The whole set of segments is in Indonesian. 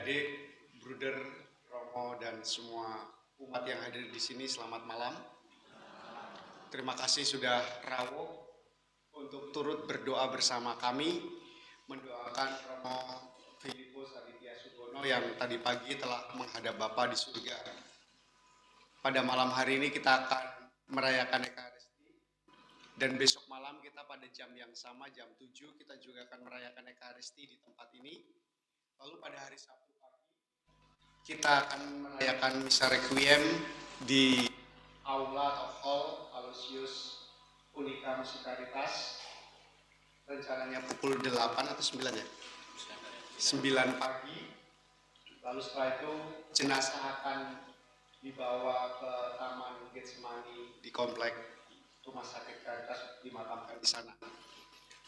adik-adik, bruder, Romo, dan semua umat yang hadir di sini, selamat malam. Terima kasih sudah rawuh untuk turut berdoa bersama kami, mendoakan Romo Filipus Aditya Subono yang tadi pagi telah menghadap Bapa di surga. Pada malam hari ini kita akan merayakan Ekaristi, dan besok malam kita pada jam yang sama, jam 7, kita juga akan merayakan Ekaristi di tempat ini. Lalu pada hari Sabtu pagi kita akan merayakan misa requiem di aula atau hall Aloysius Unica Musikaritas. Rencananya pukul 8 atau 9 ya? 9 pagi. Lalu setelah itu jenazah akan dibawa ke Taman Getsemani di komplek Rumah Sakit Caritas, dimakamkan di sana.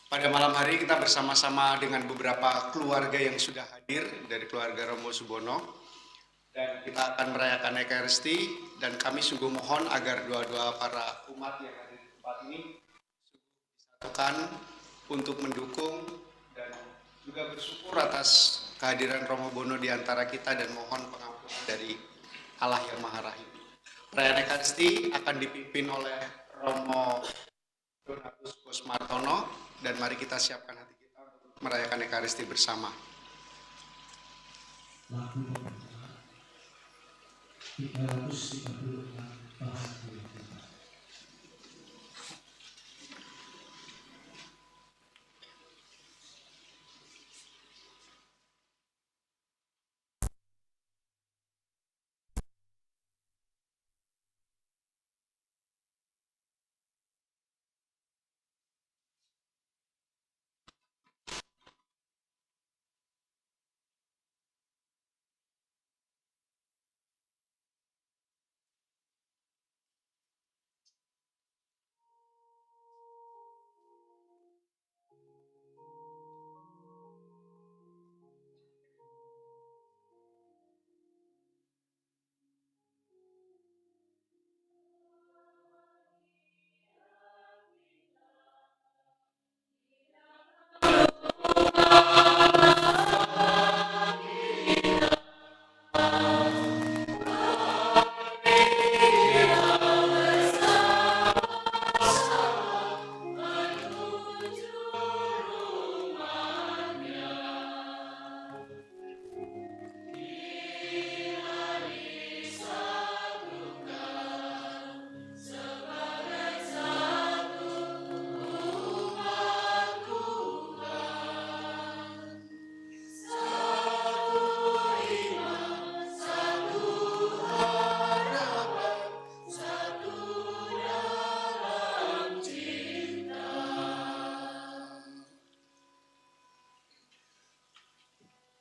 Pada malam hari kita bersama-sama dengan beberapa keluarga yang sudah hadir dari keluarga Romo Subono, dan kita akan merayakan Ekaristi, dan kami sungguh mohon agar doa-doa para umat yang hadir di tempat ini disatukan untuk mendukung dan juga bersyukur atas kehadiran Romo Bono di antara kita dan mohon pengampunan dari Allah yang Maha Rahim. Perayaan Ekaristi akan dipimpin oleh Romo Donatus Kusmartono, dan mari kita siapkan hati kita untuk merayakan Ekaristi bersama. Lagu 336 bahasa.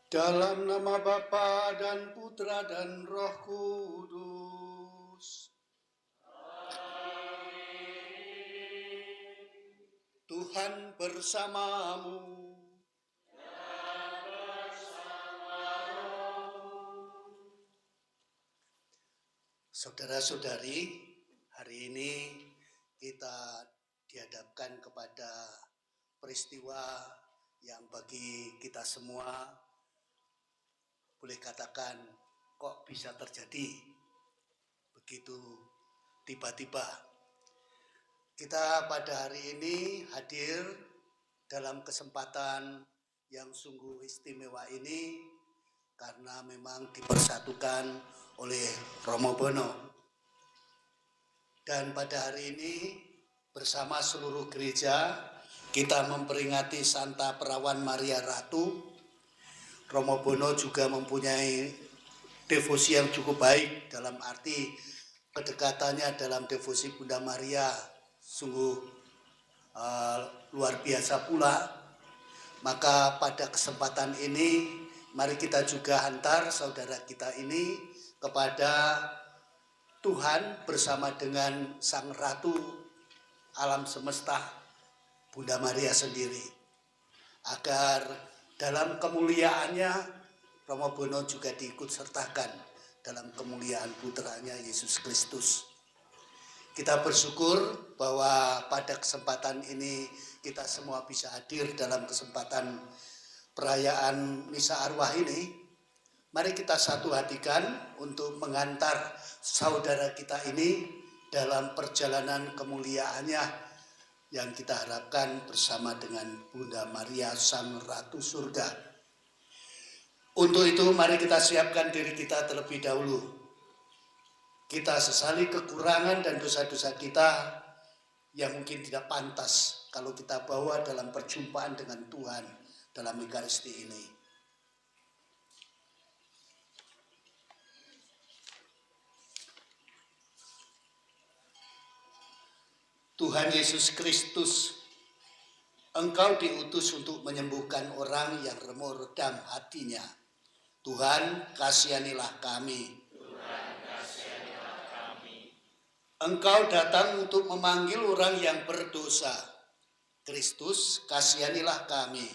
Dalam nama Bapa dan Putra dan Roh Kudus. Tuhan bersamamu. Saudara-saudari, hari ini kita dihadapkan kepada peristiwa yang bagi kita semua boleh katakan kok bisa terjadi begitu tiba-tiba. Kita pada hari ini hadir dalam kesempatan yang sungguh istimewa ini karena memang dipersatukan oleh Romo Bono. Dan pada hari ini bersama seluruh gereja kita memperingati Santa Perawan Maria Ratu. Romo Bono juga mempunyai devosi yang cukup baik, dalam arti kedekatannya dalam devosi Bunda Maria sungguh luar biasa pula. Maka pada kesempatan ini mari kita juga hantar saudara kita ini kepada Tuhan bersama dengan Sang Ratu alam semesta, Bunda Maria sendiri, agar dalam kemuliaannya Romo Bono juga diikut sertakan dalam kemuliaan putranya Yesus Kristus. Kita bersyukur bahwa pada kesempatan ini kita semua bisa hadir dalam kesempatan perayaan Misa Arwah ini, Mari kita satu hatikan untuk mengantar saudara kita ini dalam perjalanan kemuliaannya yang kita harapkan bersama dengan Bunda Maria Sang Ratu Surga. Untuk itu mari kita siapkan diri kita terlebih dahulu. Kita sesali kekurangan dan dosa-dosa kita yang mungkin tidak pantas kalau kita bawa dalam perjumpaan dengan Tuhan dalam Ekaristi ini. Tuhan Yesus Kristus, Engkau diutus untuk menyembuhkan orang yang remuk redam hatinya. Tuhan, kasihanilah kami. Engkau datang untuk memanggil orang yang berdosa. Kristus, kasihanilah kami.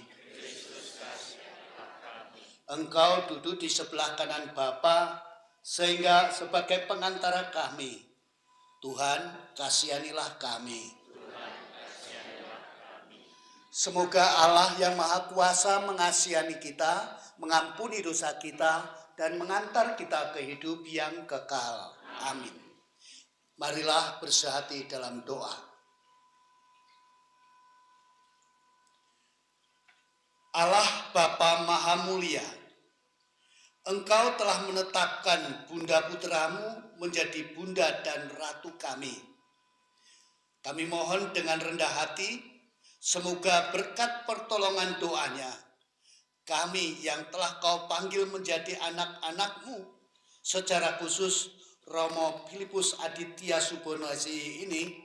Engkau duduk di sebelah kanan Bapa sehingga sebagai pengantara kami. Tuhan, kasihanilah kami. Semoga Allah yang Maha Kuasa mengasihani kita, mengampuni dosa kita, dan mengantar kita ke hidup yang kekal. Amin. Marilah bersehati dalam doa. Allah Bapa Maha Mulia, Engkau telah menetapkan Bunda Putramu menjadi Bunda dan Ratu kami. Kami mohon dengan rendah hati, semoga berkat pertolongan doanya, kami yang telah Kau panggil menjadi anak-anak-Mu, secara khusus Romo Filipus Aditya Subonosi ini,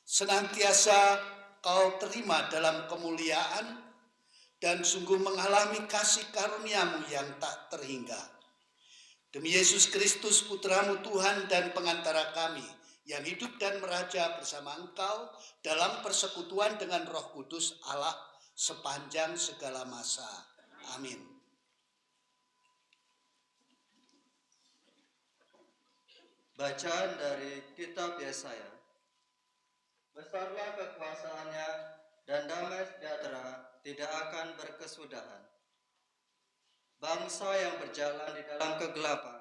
senantiasa Kau terima dalam kemuliaan dan sungguh mengalami kasih karunia-Mu yang tak terhingga. Demi Yesus Kristus Putramu Tuhan dan pengantara kami, yang hidup dan meraja bersama Engkau dalam persekutuan dengan Roh Kudus Allah sepanjang segala masa. Amin. Bacaan dari Kitab Yesaya. Besarlah kekuasaannya dan damai sejahtera tidak akan berkesudahan. Bangsa yang berjalan di dalam kegelapan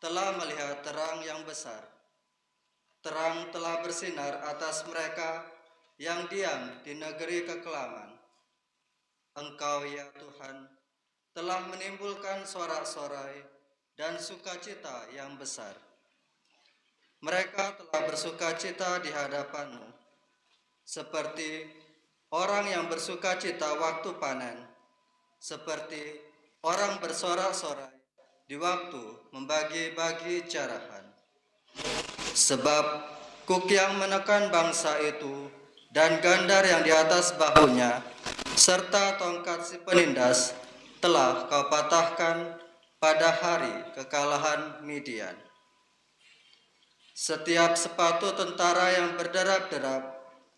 telah melihat terang yang besar. Terang telah bersinar atas mereka yang diam di negeri kekelaman. Engkau ya Tuhan telah menimbulkan sorak-sorai dan sukacita yang besar. Mereka telah bersukacita di hadapan-Mu, seperti orang yang bersukacita waktu panen, seperti orang bersorak-sorai di waktu membagi-bagi jarahan. Sebab kuk yang menekan bangsa itu dan gandar yang di atas bahunya, serta tongkat si penindas telah Kau patahkan pada hari kekalahan Midian. Setiap sepatu tentara yang berderap-derap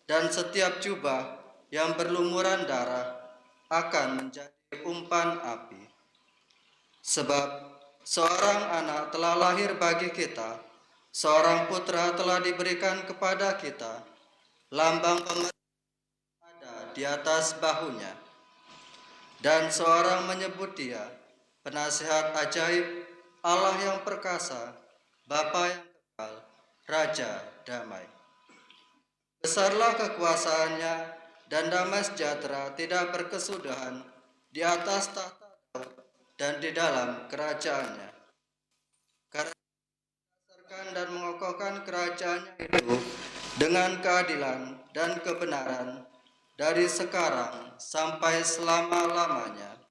dan setiap jubah yang berlumuran darah akan menjadi umpan api. Sebab seorang anak telah lahir bagi kita, seorang putra telah diberikan kepada kita, lambang pemerintahan ada di atas bahunya. Dan seorang menyebut Dia penasihat ajaib, Allah yang perkasa, Bapa yang kekal, Raja damai. Besarlah kekuasaannya dan damai sejahtera tidak berkesudahan di atas tahta Daud dan di dalam kerajaannya. Karena berdasarkan dan mengokohkan kerajaannya itu dengan keadilan dan kebenaran dari sekarang sampai selama-lamanya.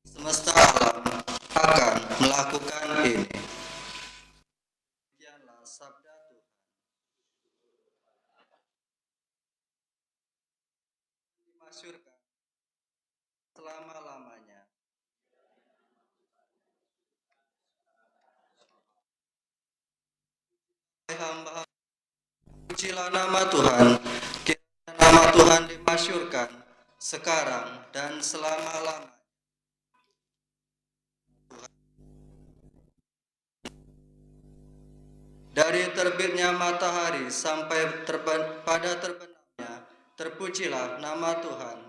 Semesta alam akan melakukan ini. Demikianlah sabda Tuhan. Dimasyurkan selama-lamanya. Hamba, pujilah nama Tuhan, kiranya nama Tuhan dimasyurkan sekarang dan selama-lamanya. Dari terbitnya matahari sampai pada terbenamnya, terpujilah nama Tuhan.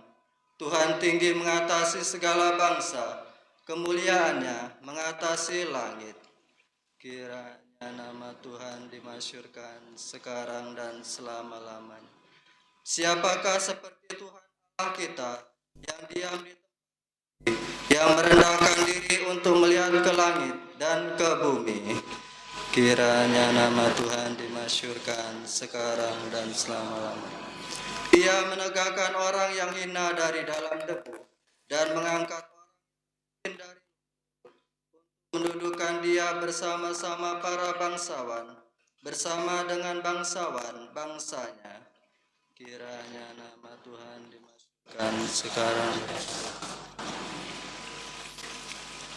Tuhan tinggi mengatasi segala bangsa, kemuliaannya mengatasi langit. Kiranya nama Tuhan dimasyhurkan sekarang dan selama-lamanya. Siapakah seperti Tuhan Allah kita yang diam di tempat, yang merendahkan diri untuk melihat ke langit dan ke bumi. Kiranya nama Tuhan dimasyhurkan sekarang dan selama-lamanya. Ia menegakkan orang yang hina dari dalam debu dan mengangkat orang miskin dari mendudukan dia bersama-sama para bangsawan, bersama dengan bangsawan bangsanya. Kiranya nama Tuhan dimasyhurkan sekarang.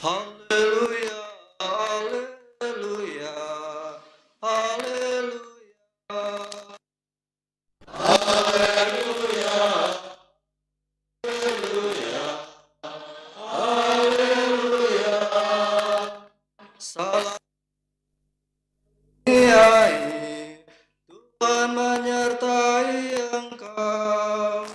Haleluya, haleluya, haleluya. Salam Tuhan menyertai engkau.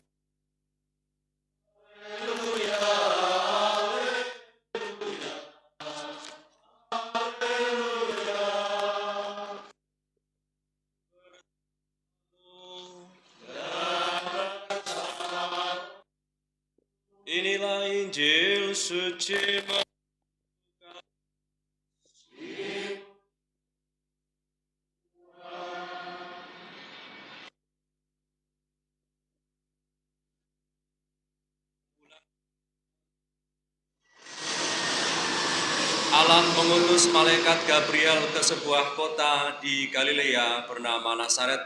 Inilah Injil suci Allah mengutus malaikat Gabriel ke sebuah kota di Galilea bernama Nazaret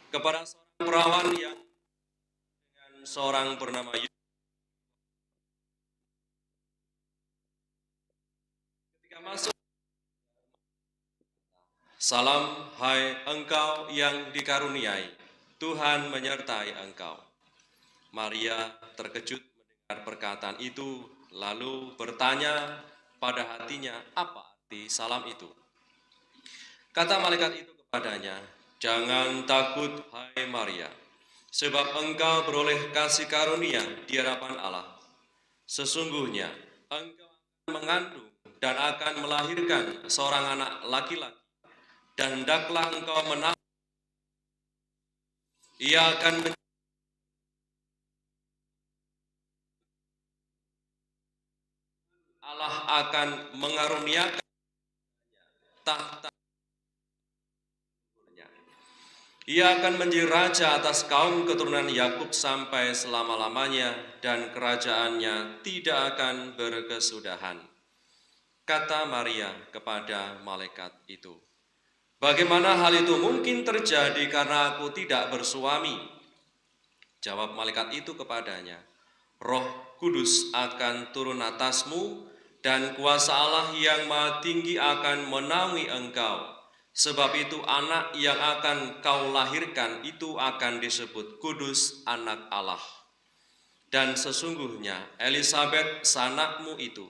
kepada seorang perawan yang dengan seorang bernama Yusuf. Ketika masuk, salam hai engkau yang dikaruniai, Tuhan menyertai engkau. Maria terkejut mendengar perkataan itu, lalu bertanya pada hatinya, apa arti salam itu? Kata malaikat itu kepadanya, jangan takut hai Maria, sebab engkau beroleh kasih karunia di hadapan Allah. Sesungguhnya engkau akan mengandung dan akan melahirkan seorang anak laki-laki, dan hendaklah engkau menangis. Ia akan Allah akan mengaruniakan tahta. Ia akan menjadi raja atas kaum keturunan Yakub sampai selama-lamanya, dan kerajaannya tidak akan berkesudahan. Kata Maria kepada malaikat itu, bagaimana hal itu mungkin terjadi karena aku tidak bersuami? Jawab malaikat itu kepadanya, Roh Kudus akan turun atasmu, dan kuasa Allah yang Maha Tinggi akan menaungi engkau. Sebab itu anak yang akan kau lahirkan itu akan disebut kudus, anak Allah. Dan sesungguhnya Elisabet sanakmu itu,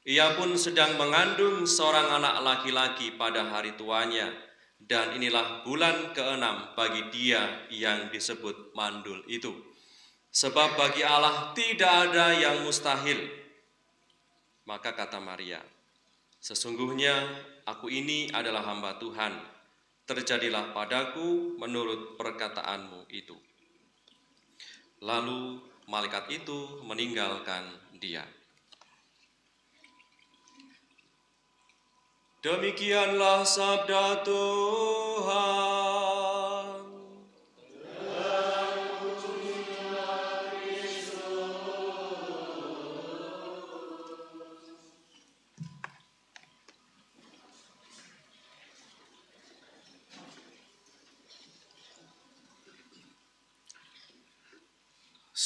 ia pun sedang mengandung seorang anak laki-laki pada hari tuanya, dan inilah bulan ke-6 bagi dia yang disebut mandul itu. Sebab bagi Allah tidak ada yang mustahil. Maka kata Maria, sesungguhnya aku ini adalah hamba Tuhan, terjadilah padaku menurut perkataanmu itu. Lalu malaikat itu meninggalkan dia. Demikianlah sabda Tuhan.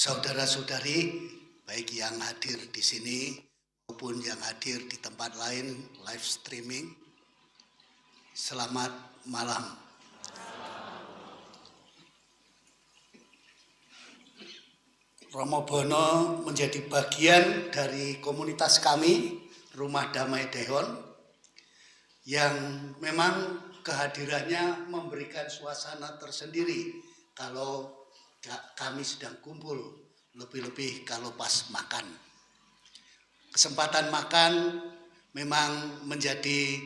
Saudara-saudari, baik yang hadir di sini maupun yang hadir di tempat lain live streaming, selamat malam. Romo Bono menjadi bagian dari komunitas kami, Rumah Damai Dehon, yang memang kehadirannya memberikan suasana tersendiri kalau kami sedang kumpul lebih-lebih kalau pas makan. Kesempatan makan memang menjadi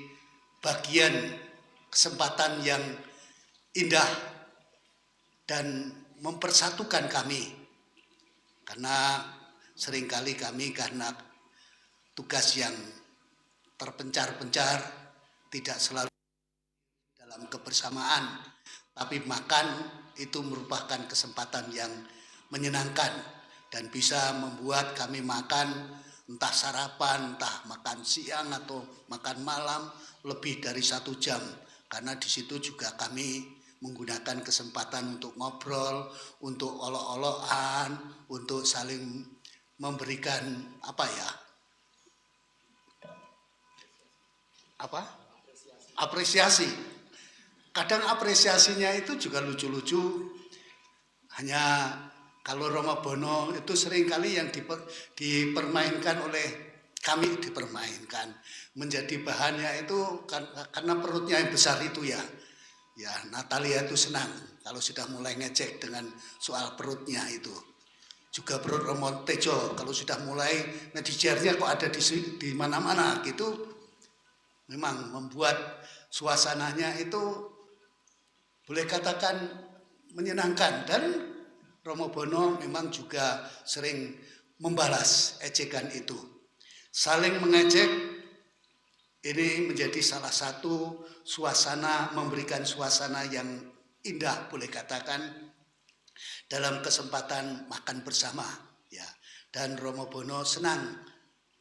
bagian kesempatan yang indah dan mempersatukan kami. Karena seringkali kami karena tugas yang terpencar-pencar tidak selalu dalam kebersamaan, tapi makan itu merupakan kesempatan yang menyenangkan dan bisa membuat kami makan entah sarapan, entah makan siang atau makan malam lebih dari 1 jam, karena di situ juga kami menggunakan kesempatan untuk ngobrol, untuk olok-olokan, untuk saling memberikan apresiasi. Kadang apresiasinya itu juga lucu-lucu. Hanya kalau Romo Bono itu seringkali yang dipermainkan oleh kami, menjadi bahannya itu karena perutnya yang besar itu ya. Ya, Natalia itu senang kalau sudah mulai ngecek dengan soal perutnya itu. Juga perut Romo Tejo kalau sudah mulai ngedijernya kok ada di mana-mana gitu, memang membuat suasananya itu boleh katakan menyenangkan. Dan Romo Bono memang juga sering membalas ejekan itu. Saling mengejek ini menjadi salah satu suasana, memberikan suasana yang indah boleh katakan dalam kesempatan makan bersama ya. Dan Romo Bono senang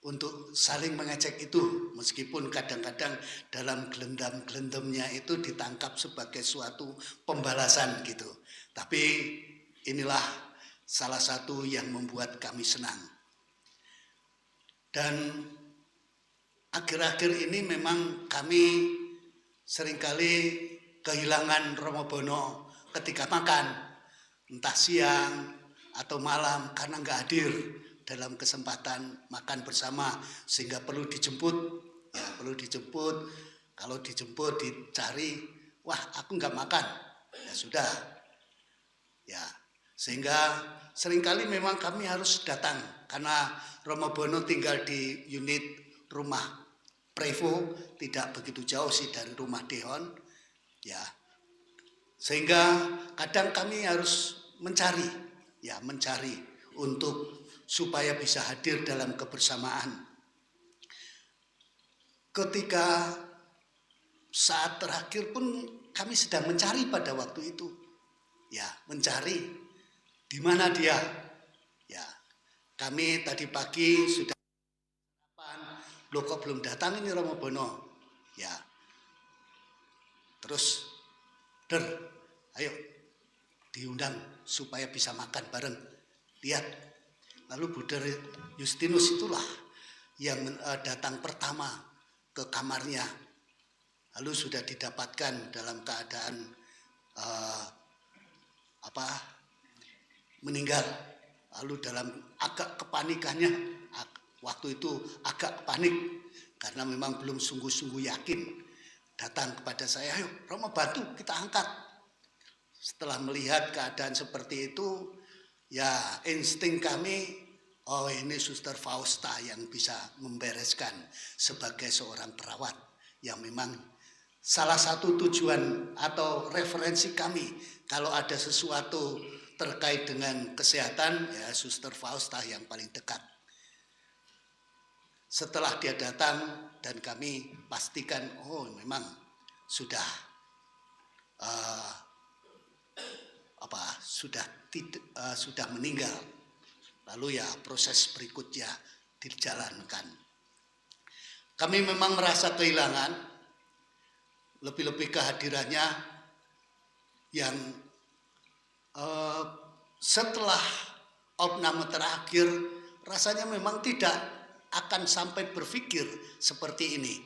untuk saling mengecek itu, meskipun kadang-kadang dalam gelendam-gelendamnya itu ditangkap sebagai suatu pembalasan gitu. Tapi inilah salah satu yang membuat kami senang. Dan akhir-akhir ini memang kami seringkali kehilangan Romo Bono ketika makan, entah siang atau malam, karena nggak hadir dalam kesempatan makan bersama, sehingga perlu dijemput. Ya, perlu dijemput. Kalau dijemput dicari, wah aku nggak makan. Ya sudah. Ya, sehingga seringkali memang kami harus datang karena Romo Bono tinggal di unit rumah Prevo, tidak begitu jauh sih dari rumah Dehon. Ya. Sehingga kadang kami harus mencari untuk supaya bisa hadir dalam kebersamaan. Ketika saat terakhir pun kami sedang mencari pada waktu itu. Ya, mencari di mana dia. Ya. Kami tadi pagi sudah loh kok belum datang ini Romo Bono. Ya. Terus ayo diundang supaya bisa makan bareng. Lihat. Lalu Buder Justinus itulah yang datang pertama ke kamarnya. Lalu sudah didapatkan dalam keadaan meninggal. Lalu dalam agak kepanikannya, waktu itu agak panik karena memang belum sungguh-sungguh yakin, datang kepada saya, ayo Romo bantu kita angkat. Setelah melihat keadaan seperti itu, ya insting kami, oh ini Suster Fausta yang bisa membereskan sebagai seorang perawat yang memang salah satu tujuan atau referensi kami kalau ada sesuatu terkait dengan kesehatan, ya Suster Fausta yang paling dekat. Setelah dia datang dan kami pastikan, oh memang sudah sudah meninggal. Lalu ya proses berikutnya dijalankan. Kami memang merasa kehilangan, lebih-lebih kehadirannya yang setelah opname terakhir rasanya memang tidak akan sampai berpikir seperti ini.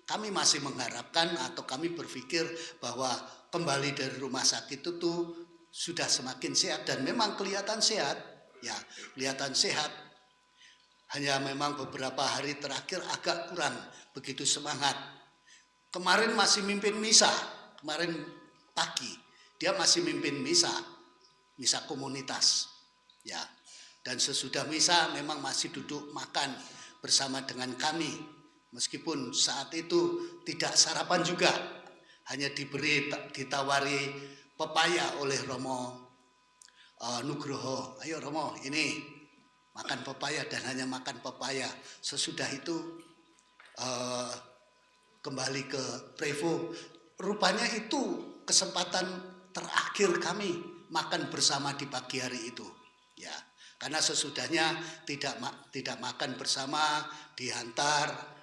Kami masih mengharapkan atau kami berpikir bahwa kembali dari rumah sakit itu sudah semakin sehat dan memang kelihatan sehat. Ya, kelihatan sehat. Hanya memang beberapa hari terakhir agak kurang begitu semangat. Kemarin masih mimpin misa, kemarin pagi dia masih mimpin misa komunitas. Ya. Dan sesudah misa memang masih duduk makan bersama dengan kami. Meskipun saat itu tidak sarapan juga, hanya ditawari pepaya oleh Romo Nugroho. Ayo Romo, ini makan pepaya, dan hanya makan pepaya. Sesudah itu kembali ke Prevo. Rupanya itu kesempatan terakhir kami makan bersama di pagi hari itu. Ya, karena sesudahnya tidak makan bersama, dihantar,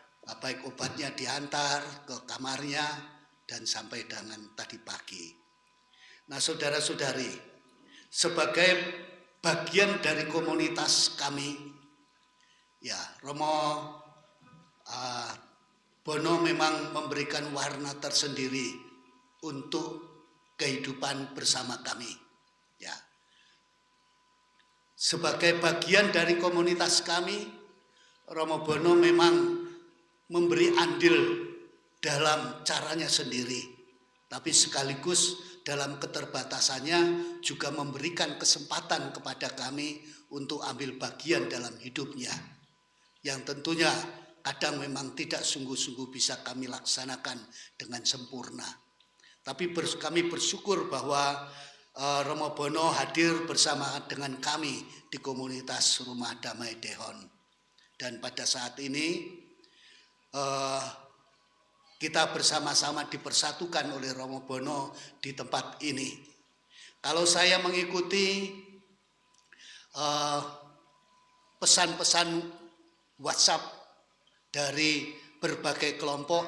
baik obatnya dihantar ke kamarnya dan sampai dengan tadi pagi. Nah, saudara-saudari, sebagai bagian dari komunitas kami, ya, Romo Bono memang memberikan warna tersendiri untuk kehidupan bersama kami. Ya. Sebagai bagian dari komunitas kami, Romo Bono memang memberi andil dalam caranya sendiri, tapi sekaligus dalam keterbatasannya juga memberikan kesempatan kepada kami untuk ambil bagian dalam hidupnya, yang tentunya kadang memang tidak sungguh-sungguh bisa kami laksanakan dengan sempurna. Tapi kami bersyukur bahwa Romo Bono hadir bersama dengan kami di komunitas Rumah Damai Dehon. Dan pada saat ini kita bersama-sama dipersatukan oleh Romo Bono di tempat ini. Kalau saya mengikuti pesan-pesan WhatsApp dari berbagai kelompok,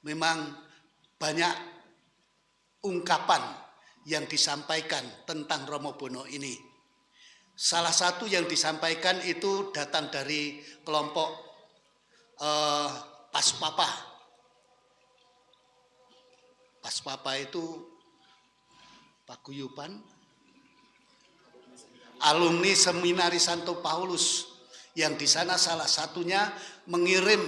memang banyak ungkapan yang disampaikan tentang Romo Bono ini. Salah satu yang disampaikan itu datang dari kelompok Paspapa. Paspapa itu paguyuban alumni Seminari Santo Paulus, yang di sana salah satunya mengirim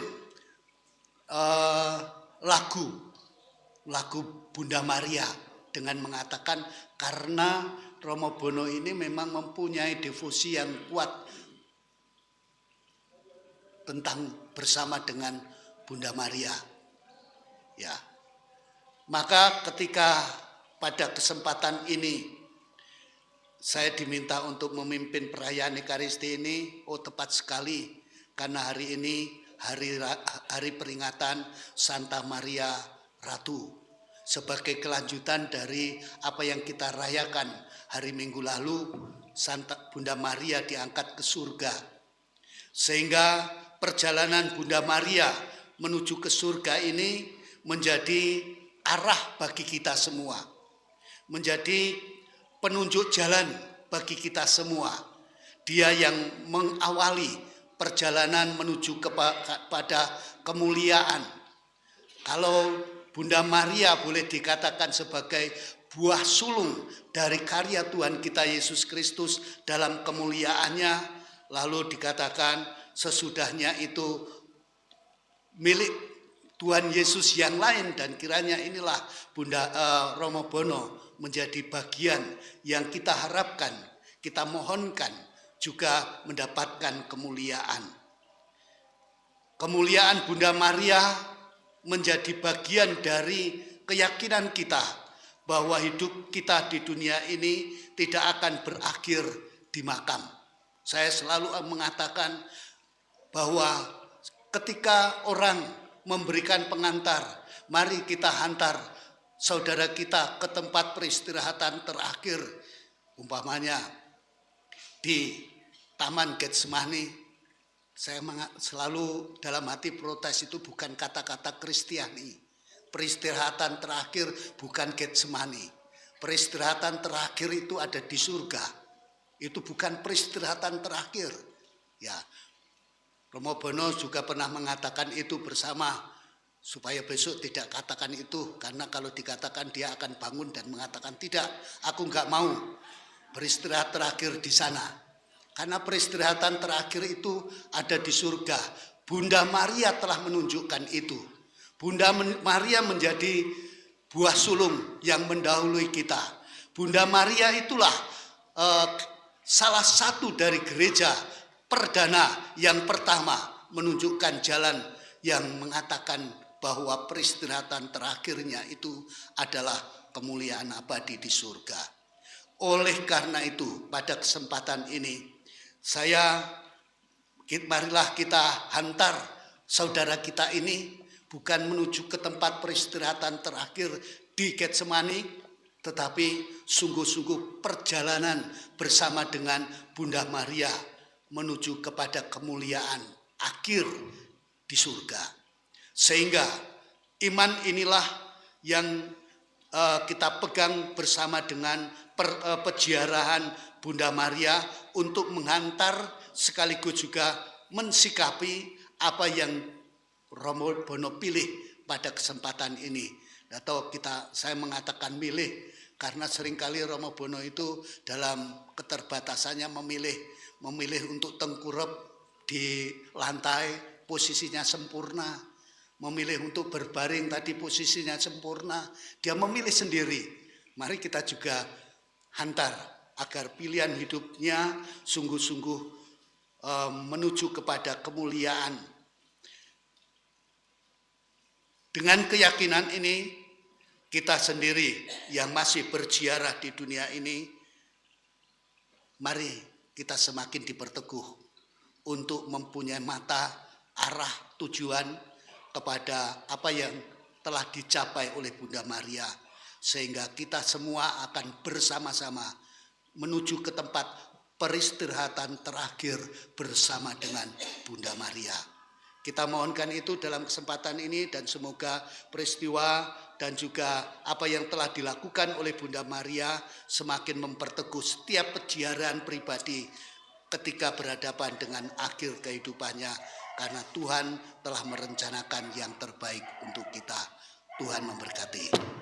lagu Bunda Maria dengan mengatakan karena Romo Bono ini memang mempunyai devosi yang kuat tentang bersama dengan Bunda Maria. Ya. Maka ketika pada kesempatan ini saya diminta untuk memimpin perayaan Ekaristi ini, tepat sekali karena hari ini hari peringatan Santa Maria Ratu, sebagai kelanjutan dari apa yang kita rayakan hari Minggu lalu, Bunda Maria diangkat ke surga. Sehingga perjalanan Bunda Maria menuju ke surga ini menjadi arah bagi kita semua, menjadi penunjuk jalan bagi kita semua. Dia yang mengawali perjalanan menuju kepada kemuliaan. Kalau Bunda Maria boleh dikatakan sebagai buah sulung dari karya Tuhan kita Yesus Kristus dalam kemuliaannya, lalu dikatakan sesudahnya itu milik Tuhan Yesus yang lain, dan kiranya inilah Romo Bono menjadi bagian yang kita harapkan, kita mohonkan juga mendapatkan kemuliaan. Kemuliaan Bunda Maria menjadi bagian dari keyakinan kita bahwa hidup kita di dunia ini tidak akan berakhir di makam. Saya selalu mengatakan bahwa ketika orang memberikan pengantar, mari kita hantar saudara kita ke tempat peristirahatan terakhir, umpamanya di Taman Getsemani. Saya selalu dalam hati protes, itu bukan kata-kata Kristiani. Peristirahatan terakhir bukan Getsemani. Peristirahatan terakhir itu ada di surga. Itu bukan peristirahatan terakhir. Ya, Romo Bono juga pernah mengatakan itu bersama, supaya besok tidak katakan itu, karena kalau dikatakan dia akan bangun dan mengatakan tidak, aku enggak mau beristirahat terakhir di sana. Karena peristirahatan terakhir itu ada di surga. Bunda Maria telah menunjukkan itu. Bunda Maria menjadi buah sulung yang mendahului kita. Bunda Maria itulah salah satu dari gereja perdana yang pertama menunjukkan jalan yang mengatakan bahwa peristirahatan terakhirnya itu adalah kemuliaan abadi di surga. Oleh karena itu, pada kesempatan ini, marilah kita hantar saudara kita ini bukan menuju ke tempat peristirahatan terakhir di Getsemani, tetapi sungguh-sungguh perjalanan bersama dengan Bunda Maria menuju kepada kemuliaan akhir di surga. Sehingga iman inilah yang kita pegang bersama dengan peziarahan Bunda Maria untuk menghantar sekaligus juga mensikapi apa yang Romo Bono pilih pada kesempatan ini. Atau saya mengatakan milih karena seringkali Romo Bono itu dalam keterbatasannya memilih untuk tengkurap di lantai posisinya sempurna, memilih untuk berbaring tadi posisinya sempurna, dia memilih sendiri. Mari kita juga hantar agar pilihan hidupnya sungguh-sungguh menuju kepada kemuliaan. Dengan keyakinan ini, kita sendiri yang masih berziarah di dunia ini, mari kita semakin diperteguh untuk mempunyai mata, arah, tujuan kepada apa yang telah dicapai oleh Bunda Maria. Sehingga kita semua akan bersama-sama menuju ke tempat peristirahatan terakhir bersama dengan Bunda Maria. Kita mohonkan itu dalam kesempatan ini dan semoga peristiwa dan juga apa yang telah dilakukan oleh Bunda Maria semakin memperteguh setiap peziarahan pribadi ketika berhadapan dengan akhir kehidupannya, karena Tuhan telah merencanakan yang terbaik untuk kita. Tuhan memberkati.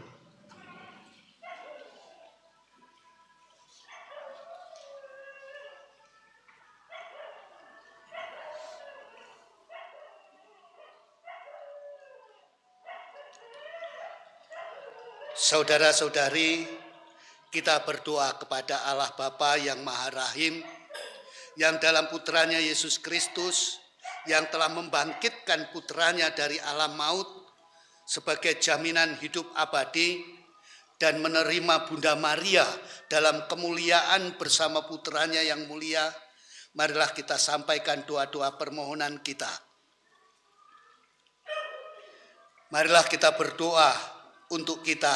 Saudara-saudari, kita berdoa kepada Allah Bapa yang Maha Rahim, yang dalam putranya Yesus Kristus, yang telah membangkitkan putranya dari alam maut sebagai jaminan hidup abadi, dan menerima Bunda Maria dalam kemuliaan bersama putranya yang mulia. Marilah kita sampaikan doa-doa permohonan kita. Marilah kita berdoa untuk kita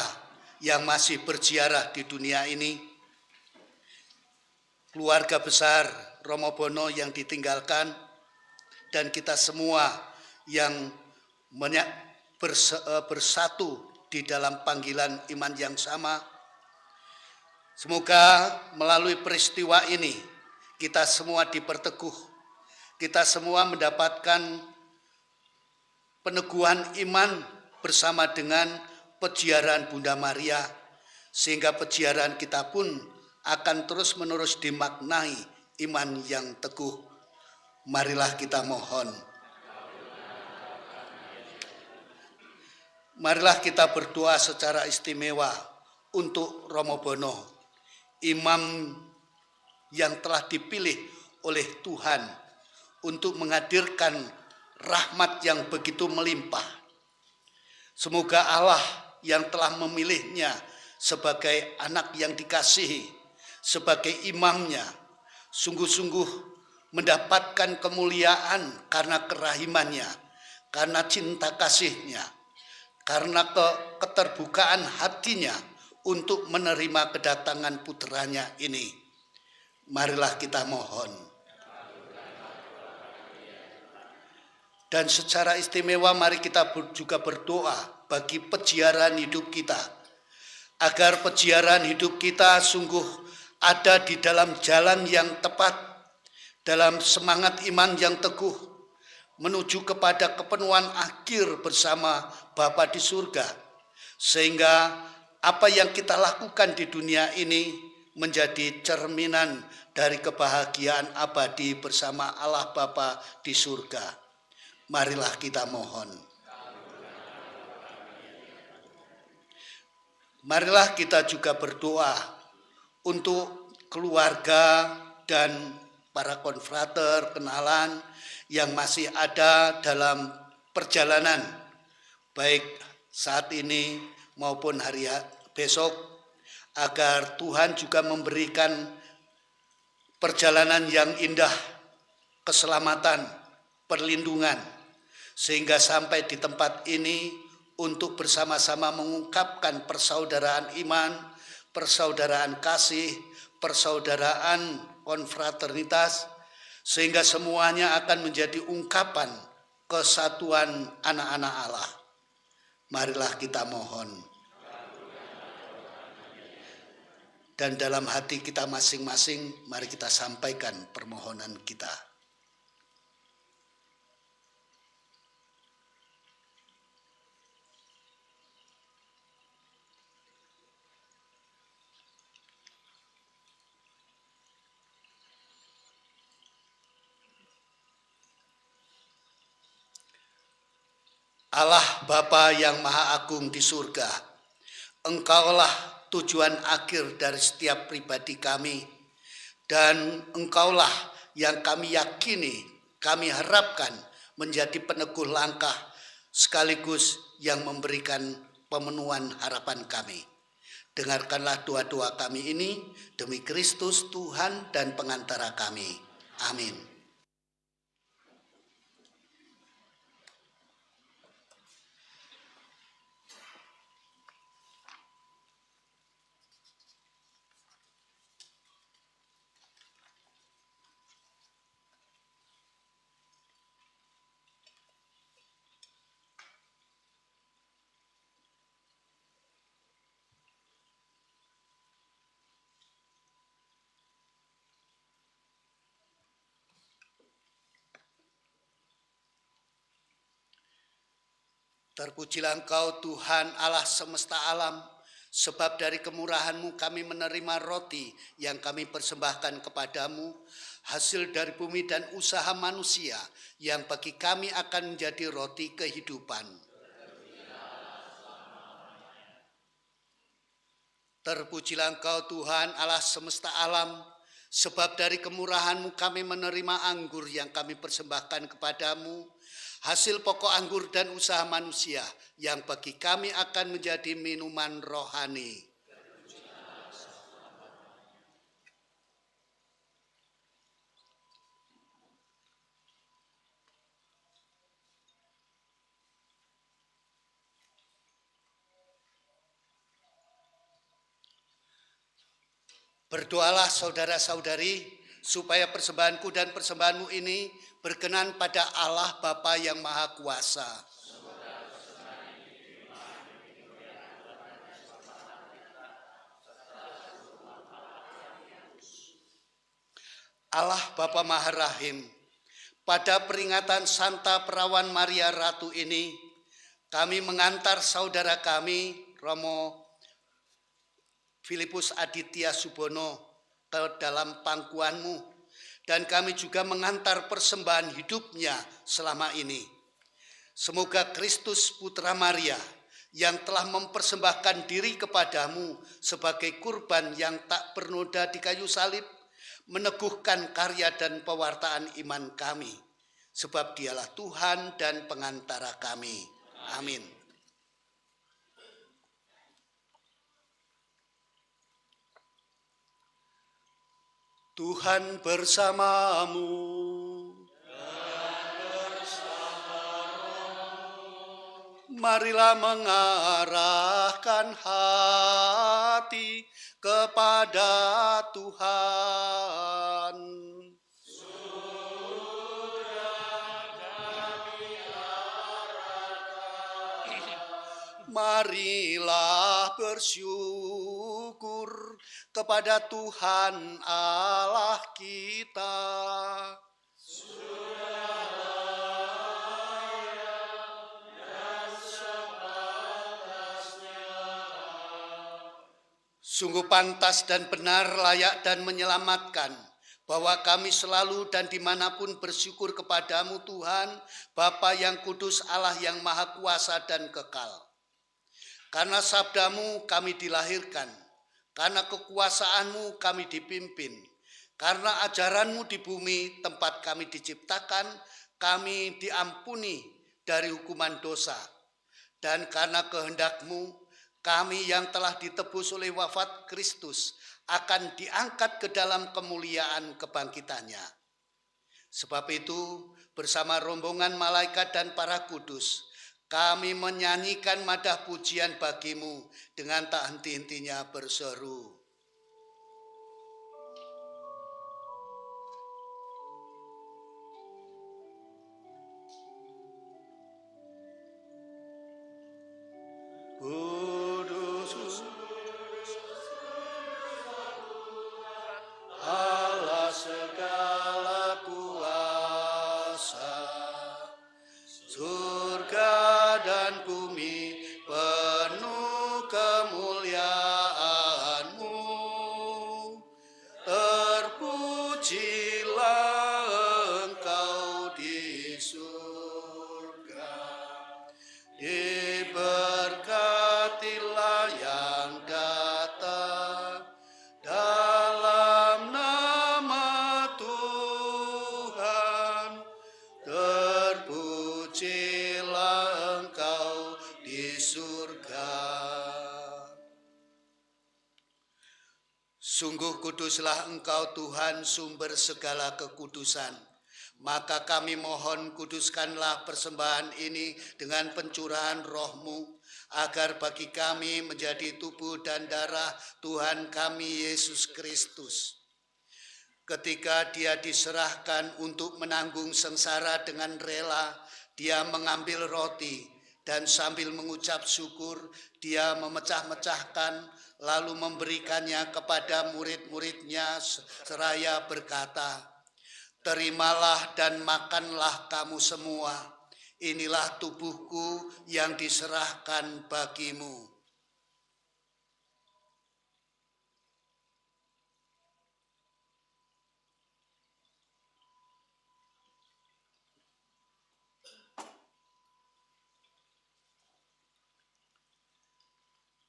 yang masih berziarah di dunia ini, keluarga besar Romo Bono yang ditinggalkan, dan kita semua yang bersatu di dalam panggilan iman yang sama. Semoga melalui peristiwa ini kita semua diperteguh, kita semua mendapatkan peneguhan iman bersama dengan peziarahan Bunda Maria, sehingga peziarahan kita pun akan terus-menerus dimaknai iman yang teguh. Marilah kita mohon. Marilah kita berdoa secara istimewa untuk Romo Bono, imam yang telah dipilih oleh Tuhan untuk menghadirkan rahmat yang begitu melimpah. Semoga Allah yang telah memilihnya sebagai anak yang dikasihi, sebagai imamnya, sungguh-sungguh mendapatkan kemuliaan karena kerahimannya, karena cinta kasihnya, karena keterbukaan hatinya untuk menerima kedatangan putranya ini. Marilah kita mohon. Dan secara istimewa mari kita juga berdoa bagi peziarahan hidup kita, agar peziarahan hidup kita sungguh ada di dalam jalan yang tepat, dalam semangat iman yang teguh, menuju kepada kepenuhan akhir bersama Bapa di surga, sehingga apa yang kita lakukan di dunia ini menjadi cerminan dari kebahagiaan abadi bersama Allah Bapa di surga. Marilah kita mohon. Marilah kita juga berdoa untuk keluarga dan para konfrater, kenalan yang masih ada dalam perjalanan, baik saat ini maupun hari besok, agar Tuhan juga memberikan perjalanan yang indah, keselamatan, perlindungan, sehingga sampai di tempat ini untuk bersama-sama mengungkapkan persaudaraan iman, persaudaraan kasih, persaudaraan konfraternitas, sehingga semuanya akan menjadi ungkapan kesatuan anak-anak Allah. Marilah kita mohon. Dan dalam hati kita masing-masing, mari kita sampaikan permohonan kita. Allah Bapa yang Maha Agung di surga, Engkaulah tujuan akhir dari setiap pribadi kami, dan Engkaulah yang kami yakini, kami harapkan menjadi peneguh langkah sekaligus yang memberikan pemenuhan harapan kami. Dengarkanlah doa-doa kami ini demi Kristus Tuhan dan pengantara kami. Amin. Terpujilah Engkau Tuhan Allah semesta alam, sebab dari kemurahan-Mu kami menerima roti yang kami persembahkan kepadamu, hasil dari bumi dan usaha manusia yang bagi kami akan menjadi roti kehidupan. Terpujilah Engkau Tuhan Allah semesta alam, sebab dari kemurahan-Mu kami menerima anggur yang kami persembahkan kepadamu, hasil pokok anggur dan usaha manusia yang bagi kami akan menjadi minuman rohani. Berdoalah saudara-saudari, supaya persembahanku dan persembahanmu ini berkenan pada Allah Bapa yang Maha Kuasa. Allah Bapa Maha Rahim, pada peringatan Santa Perawan Maria Ratu ini, kami mengantar saudara kami, Romo Filipus Aditya Subono, ke dalam pangkuanmu, dan kami juga mengantar persembahan hidupnya selama ini. Semoga Kristus Putra Maria yang telah mempersembahkan diri kepadamu sebagai kurban yang tak bernoda di kayu salib, meneguhkan karya dan pewartaan iman kami, sebab Dialah Tuhan dan pengantara kami. Amin. Tuhan bersamamu. Marilah mengarahkan hati kepada Tuhan. Marilah bersyukur kepada Tuhan Allah kita. Sungguh pantas dan benar, layak dan menyelamatkan, bahwa kami selalu dan dimanapun bersyukur kepadamu Tuhan, Bapa yang kudus, Allah yang maha kuasa dan kekal. Karena sabdamu kami dilahirkan, karena kekuasaanmu kami dipimpin, Karena ajaranmu di bumi tempat kami diciptakan, kami diampuni dari hukuman dosa. Dan karena kehendakmu, kami yang telah ditebus oleh wafat Kristus akan diangkat ke dalam kemuliaan kebangkitannya. Sebab itu, bersama rombongan malaikat dan para kudus, kami menyanyikan madah pujian bagimu dengan tak henti-hentinya berseru. Kudus Allah segala kuasa, surga dan bumi penuh kemuliaan-Mu. Terpujilah Engkau di surga, diberkatilah yang datang dalam nama Tuhan. Terpujilah Engkau di surga. Sungguh kuduslah Engkau Tuhan, sumber segala kekudusan. Maka kami mohon, kuduskanlah persembahan ini dengan pencurahan Roh-Mu, agar bagi kami menjadi tubuh dan darah Tuhan kami Yesus Kristus. Ketika Dia diserahkan untuk menanggung sengsara dengan rela, Dia mengambil roti dan sambil mengucap syukur, Dia memecah-mecahkan lalu memberikannya kepada murid-muridnya seraya berkata, "Terimalah dan makanlah kamu semua, inilah tubuhku yang diserahkan bagimu."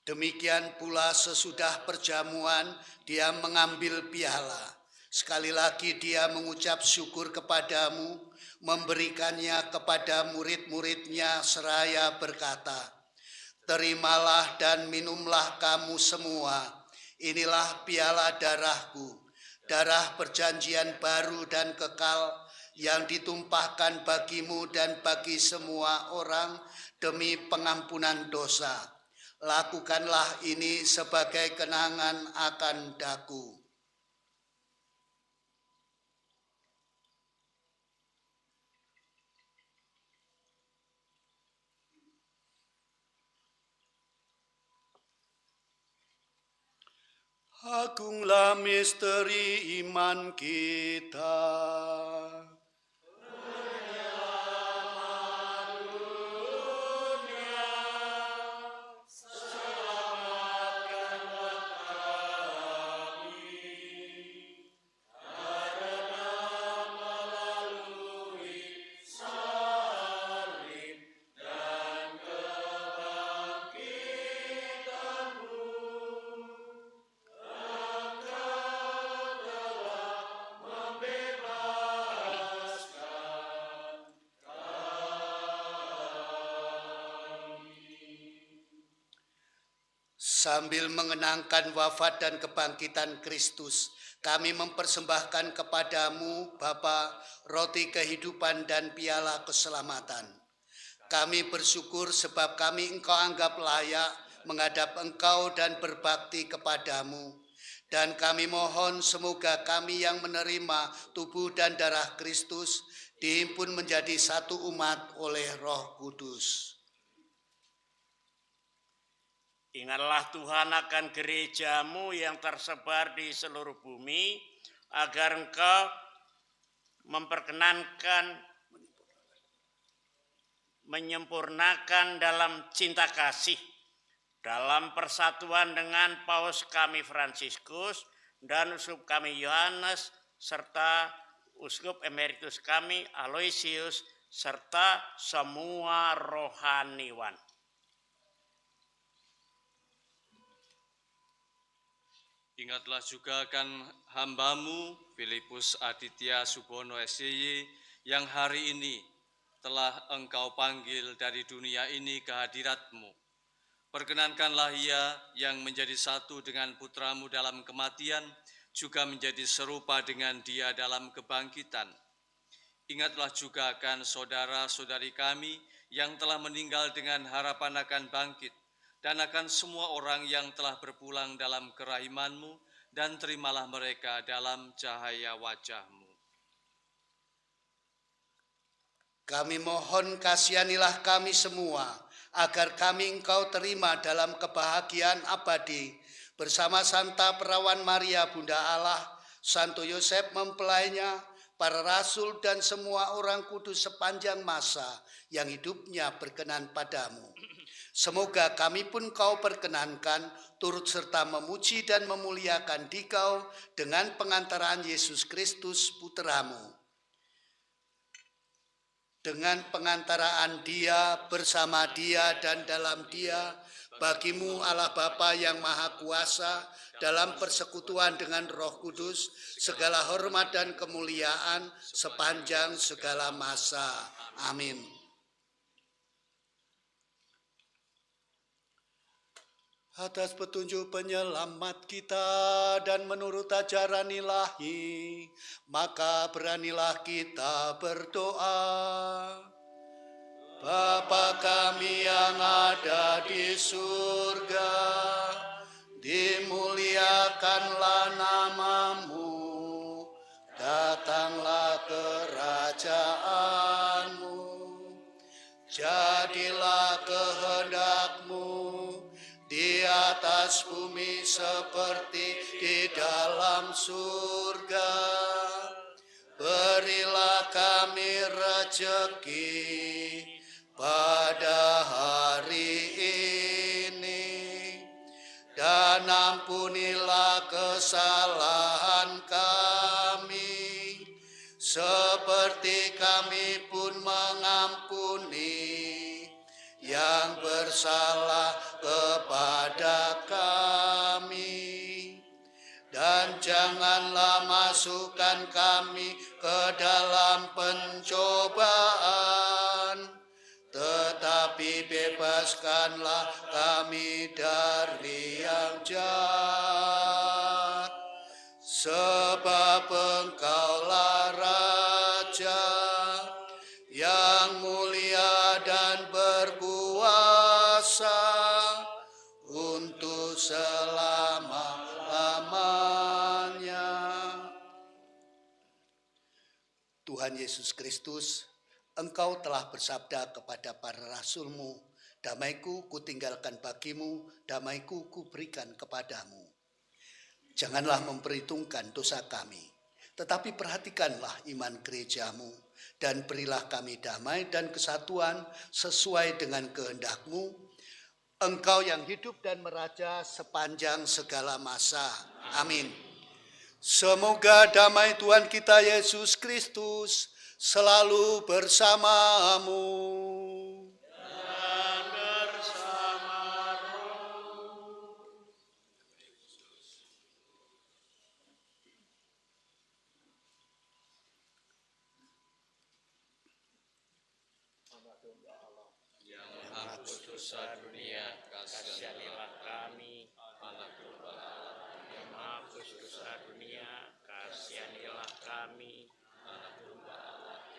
Demikian pula sesudah perjamuan, Dia mengambil piala. Sekali lagi Dia mengucap syukur kepadamu, memberikannya kepada murid-muridnya seraya berkata, "Terimalah dan minumlah kamu semua, inilah piala darahku, darah perjanjian baru dan kekal yang ditumpahkan bagimu dan bagi semua orang demi pengampunan dosa. Lakukanlah ini sebagai kenangan akan daku." Agunglah misteri iman kita. Sambil mengenangkan wafat dan kebangkitan Kristus, kami mempersembahkan kepadamu, Bapa, roti kehidupan dan piala keselamatan. Kami bersyukur sebab kami Engkau anggap layak menghadap Engkau dan berbakti kepadamu. Dan kami mohon semoga kami yang menerima tubuh dan darah Kristus dihimpun menjadi satu umat oleh Roh Kudus. Ingatlah Tuhan akan gerejamu yang tersebar di seluruh bumi, agar Engkau menyempurnakan dalam cinta kasih, dalam persatuan dengan Paus kami Fransiskus dan Uskup kami Yohanes, serta Uskup Emeritus kami Aloysius, serta semua rohaniwan. Ingatlah juga akan hamba-Mu Filipus Aditya Subono SYY yang hari ini telah Engkau panggil dari dunia ini ke hadirat-Mu. Perkenankanlah ia yang menjadi satu dengan putra-Mu dalam kematian, juga menjadi serupa dengan Dia dalam kebangkitan. Ingatlah juga akan saudara-saudari kami yang telah meninggal dengan harapan akan bangkit, dan akan semua orang yang telah berpulang dalam kerahiman-Mu, dan terimalah mereka dalam cahaya wajah-Mu. Kami mohon kasihanilah kami semua, agar kami Engkau terima dalam kebahagiaan abadi, bersama Santa Perawan Maria Bunda Allah, Santo Yosef mempelainya, para rasul dan semua orang kudus sepanjang masa yang hidupnya berkenan padamu. Semoga kami pun Kau perkenankan turut serta memuji dan memuliakan Dikau dengan pengantaraan Yesus Kristus Putra-Mu. Dengan pengantaraan Dia, bersama Dia dan dalam Dia, bagi-Mu Allah Bapa yang Maha Kuasa, dalam persekutuan dengan Roh Kudus, segala hormat dan kemuliaan sepanjang segala masa. Amin. Atas petunjuk penyelamat kita dan menurut ajaran ilahi, maka beranilah kita berdoa. Bapa kami yang ada di surga, dimuliakanlah nama-Mu, datanglah kerajaan-Mu, jadilah kehendak-Mu di atas bumi seperti di dalam surga. Berilah kami rejeki pada hari ini, dan ampunilah kesalahan kami, seperti kami pun mengampuni yang bersalah kepada kami. Dan janganlah masukkan kami ke dalam pencobaan, tetapi bebaskanlah kami dari yang jahat. Sebab Engkaulah Raja yang mulia dan berkuasa untuk selama-lamanya. Tuhan Yesus Kristus, Engkau telah bersabda kepada para rasul-Mu, damai-Ku kutinggalkan bagi-Mu, damai-Ku kuberikan kepadamu. Janganlah memperhitungkan dosa kami, tetapi perhatikanlah iman gereja-Mu, dan berilah kami damai dan kesatuan sesuai dengan kehendak-Mu, Engkau yang hidup dan meraja sepanjang segala masa. Amin. Semoga damai Tuhan kita Yesus Kristus selalu bersamamu. Dan bersama roh. Yang menghapus dosa dunia, Kasihanilah kami. Yang menghapus dosa dunia, kasihanilah kami.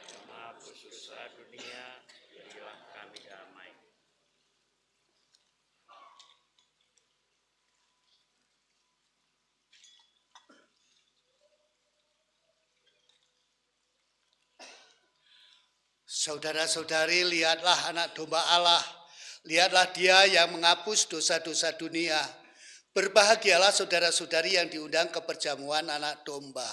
Yang menghapus dosa dunia, berilah kami damai. Saudara-saudari, lihatlah anak domba Allah. Lihatlah Dia yang menghapus dosa-dosa dunia. Berbahagialah saudara-saudari yang diundang ke perjamuan anak domba.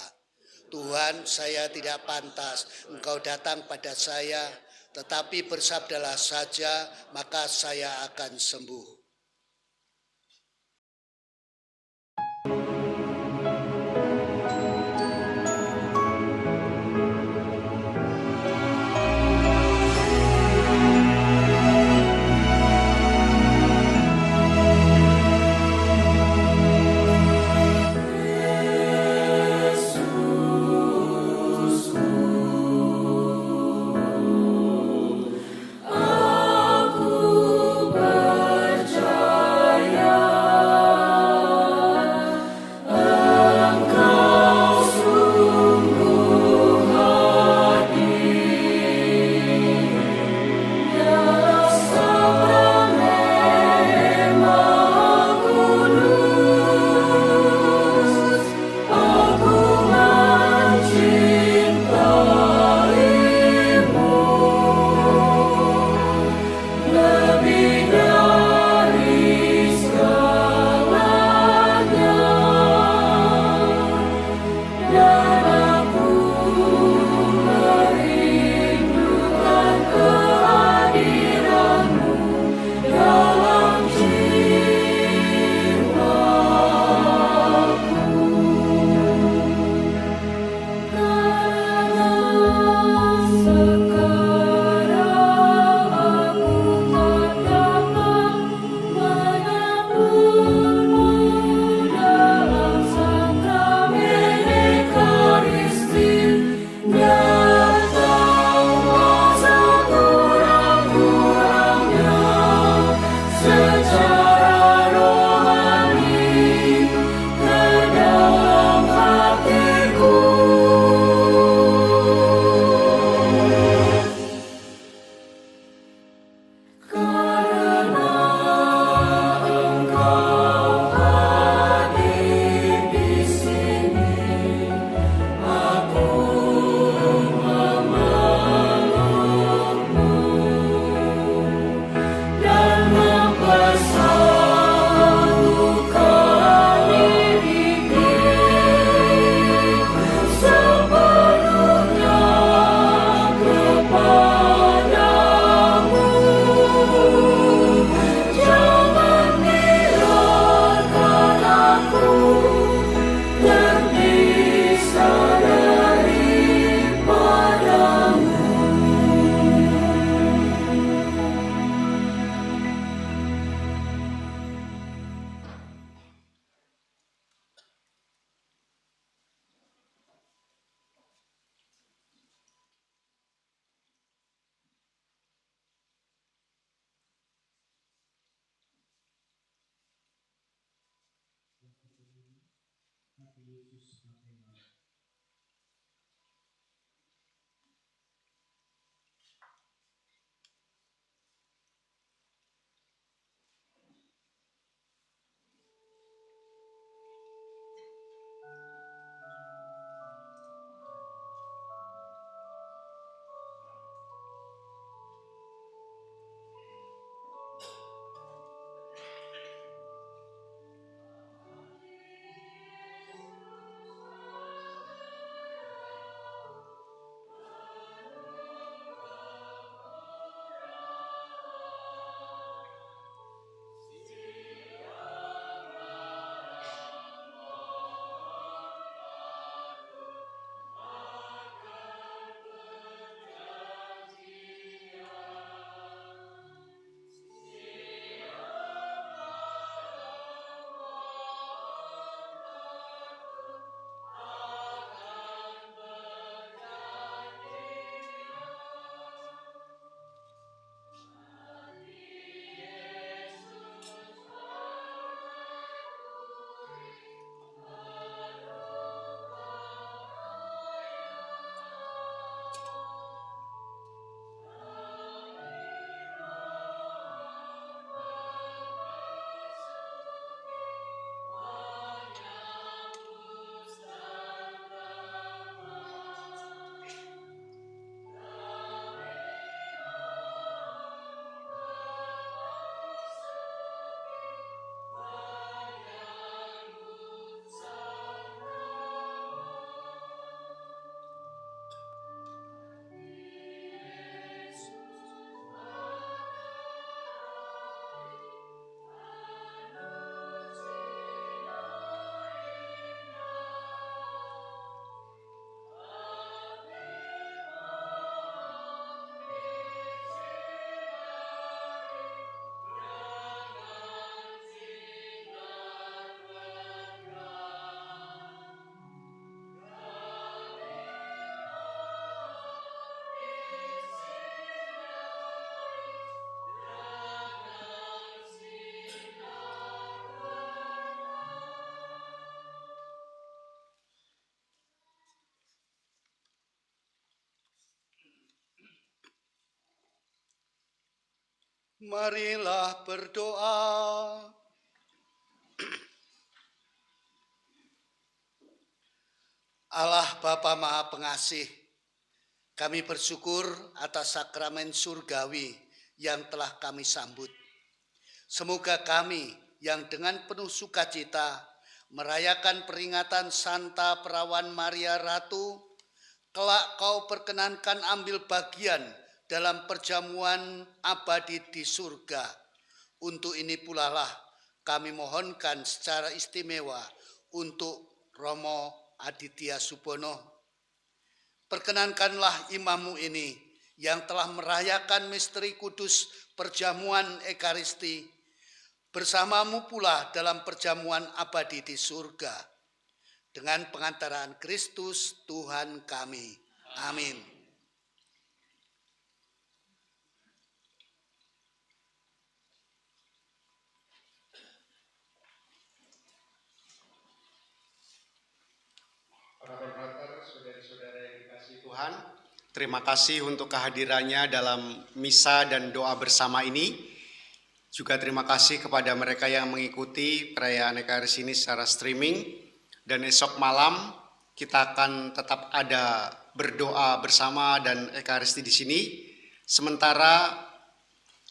Tuhan, saya tidak pantas Engkau datang pada saya, tetapi bersabdalah saja, maka saya akan sembuh. Yesus Matena. Marilah berdoa. Allah Bapa Maha Pengasih, kami bersyukur atas sakramen surgawi yang telah kami sambut. Semoga kami yang dengan penuh sukacita merayakan peringatan Santa Perawan Maria Ratu, kelak kau perkenankan ambil bagian dalam perjamuan abadi di surga. Untuk ini pula lah kami mohonkan secara istimewa untuk Romo Aditya Subono. Perkenankanlah imammu ini yang telah merayakan misteri kudus perjamuan Ekaristi bersamamu pula dalam perjamuan abadi di surga. Dengan pengantaran Kristus Tuhan kami. Amin. Brother, saudara-saudara yang dikasihi Tuhan, terima kasih untuk kehadirannya dalam misa dan doa bersama ini. Juga terima kasih kepada mereka yang mengikuti perayaan Ekaristi ini secara streaming. Dan esok malam kita akan tetap ada berdoa bersama dan Ekaristi di sini. Sementara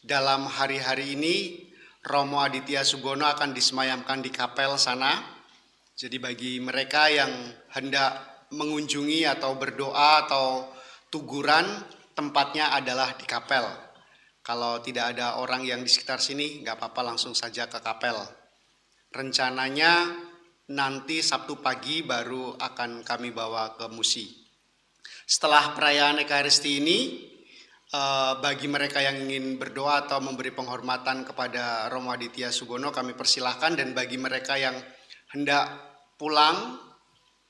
dalam hari-hari ini Romo Aditya Subono akan disemayamkan di kapel sana. Jadi bagi mereka yang hendak mengunjungi atau berdoa atau tuguran, tempatnya adalah di kapel. Kalau tidak ada orang yang di sekitar sini, nggak apa-apa, langsung saja ke kapel. Rencananya nanti Sabtu pagi baru akan kami bawa ke Musi. Setelah perayaan Ekaristi ini, bagi mereka yang ingin berdoa atau memberi penghormatan kepada Romo Aditya Subono, kami persilahkan. Dan bagi mereka yang hendak pulang,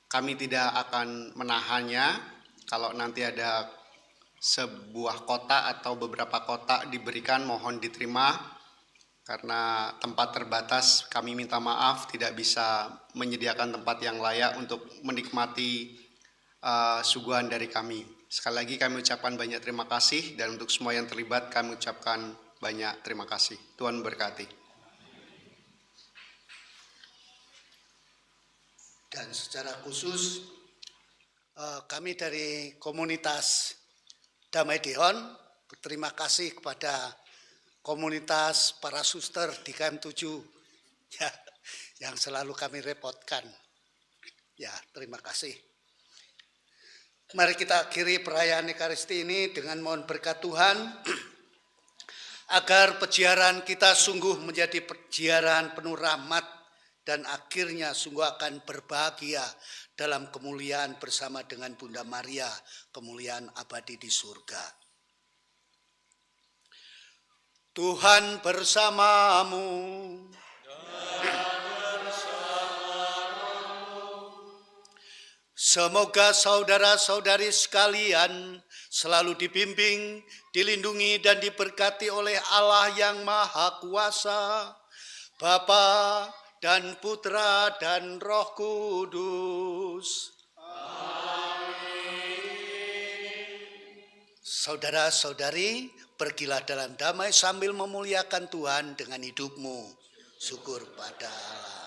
kami tidak akan menahannya. Kalau nanti ada sebuah kotak atau beberapa kotak diberikan, mohon diterima. karena tempat terbatas kami minta maaf tidak bisa menyediakan tempat yang layak untuk menikmati suguhan dari kami. Sekali lagi kami ucapkan banyak terima kasih dan untuk semua yang terlibat kami ucapkan banyak terima kasih. Tuhan memberkati. Dan secara khusus kami dari komunitas Damai Dehon berterima kasih kepada komunitas para suster di KM7 ya, yang selalu kami repotkan. Ya, terima kasih. Mari kita akhiri perayaan Ekaristi ini dengan mohon berkat Tuhan agar peziarahan kita sungguh menjadi peziarahan penuh rahmat dan akhirnya sungguh akan berbahagia dalam kemuliaan bersama dengan Bunda Maria, kemuliaan abadi di surga. Tuhan bersamamu. Semoga saudara-saudari sekalian selalu dibimbing, dilindungi dan diberkati oleh Allah yang Maha Kuasa, Bapa dan Putra dan Roh Kudus. Saudara-saudari, pergilah dalam damai sambil memuliakan Tuhan dengan hidupmu. Syukur pada Allah.